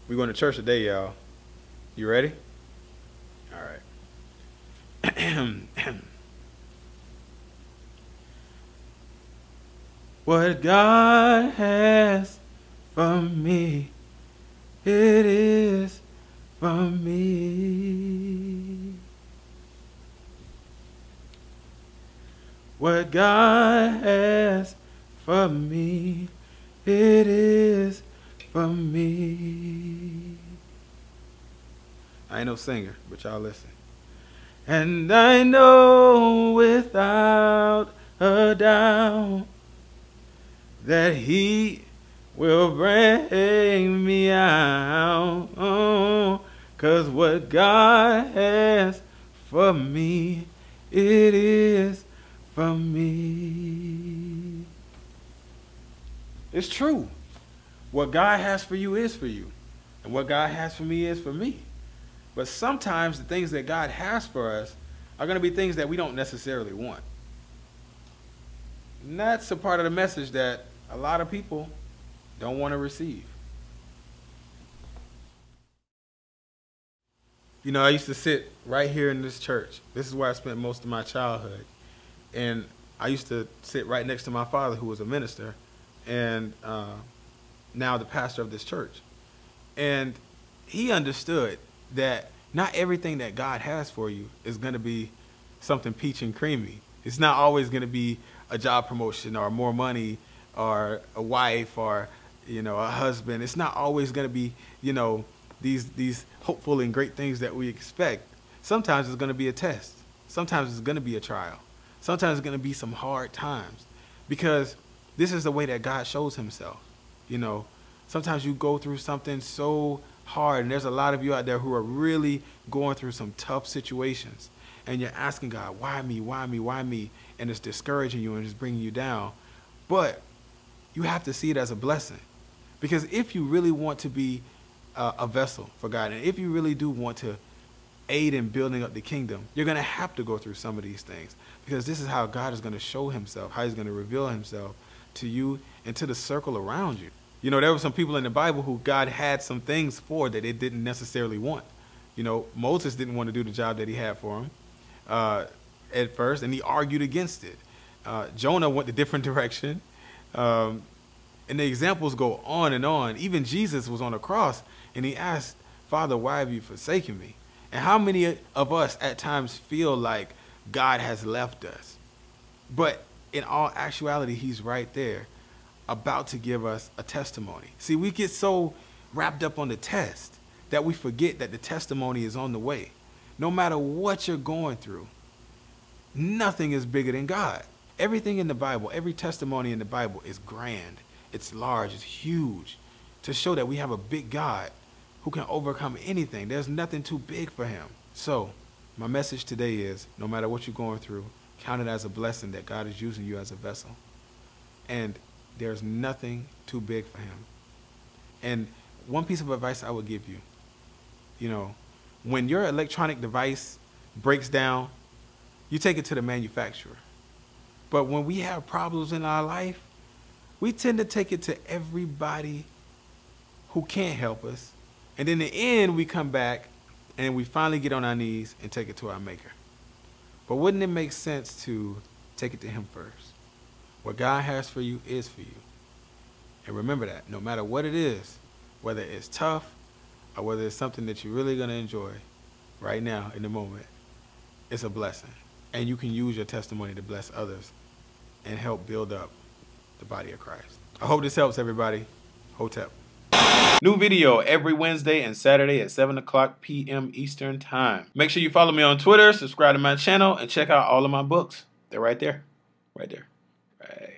We're going to church today, y'all. You ready? All right. What God has for me, it is for me. What God has for me, it is for me. I ain't no singer, but y'all listen. And I know without a doubt that He will bring me out. Oh, 'cause what God has for me, it is for me. It's true. What God has for you is for you. And what God has for me is for me. But sometimes the things that God has for us are going to be things that we don't necessarily want. And that's a part of the message that a lot of people don't want to receive. You know, I used to sit right here in this church. This is where I spent most of my childhood. And I used to sit right next to my father, who was a minister, and now the pastor of this church. And he understood that not everything that God has for you is going to be something peach and creamy. It's not always going to be a job promotion or more money or a wife or, you know, a husband. It's not always going to be, you know, these hopeful and great things that we expect. Sometimes it's going to be a test. Sometimes it's going to be a trial. Sometimes it's going to be some hard times, because this is the way that God shows himself. You know, sometimes you go through something so hard, and there's a lot of you out there who are really going through some tough situations, and you're asking God, why me, why me, why me? And it's discouraging you and it's bringing you down. But you have to see it as a blessing, because if you really want to be a vessel for God, and if you really do want to aid in building up the kingdom, you're going to have to go through some of these things, because this is how God is going to show himself, how he's going to reveal himself to you and to the circle around you. You know, there were some people in the Bible who God had some things for that they didn't necessarily want. You know, Moses didn't want to do the job that he had for him at first, and he argued against it. Jonah went a different direction. And the examples go on and on. Even Jesus was on the cross, and he asked, Father, why have you forsaken me? And how many of us at times feel like God has left us? But in all actuality, he's right there, about to give us a testimony. See, we get so wrapped up on the test that we forget that the testimony is on the way. No matter what you're going through, nothing is bigger than God. Everything in the Bible, every testimony in the Bible is grand. It's large, it's huge, to show that we have a big God who can overcome anything. There's nothing too big for him. So my message today is, no matter what you're going through, count it as a blessing that God is using you as a vessel. And there's nothing too big for him. And one piece of advice I would give you, you know, when your electronic device breaks down, you take it to the manufacturer. But when we have problems in our life, we tend to take it to everybody who can't help us. And in the end, we come back and we finally get on our knees and take it to our Maker. But wouldn't it make sense to take it to him first? What God has for you is for you. And remember that no matter what it is, whether it's tough or whether it's something that you're really going to enjoy right now in the moment, it's a blessing. And you can use your testimony to bless others and help build up the body of Christ. I hope this helps, everybody. Hotep. New video every Wednesday and Saturday at 7:00 p.m. Eastern Time. Make sure you follow me on Twitter, subscribe to my channel, and check out all of my books. They're right there. Right there. Right.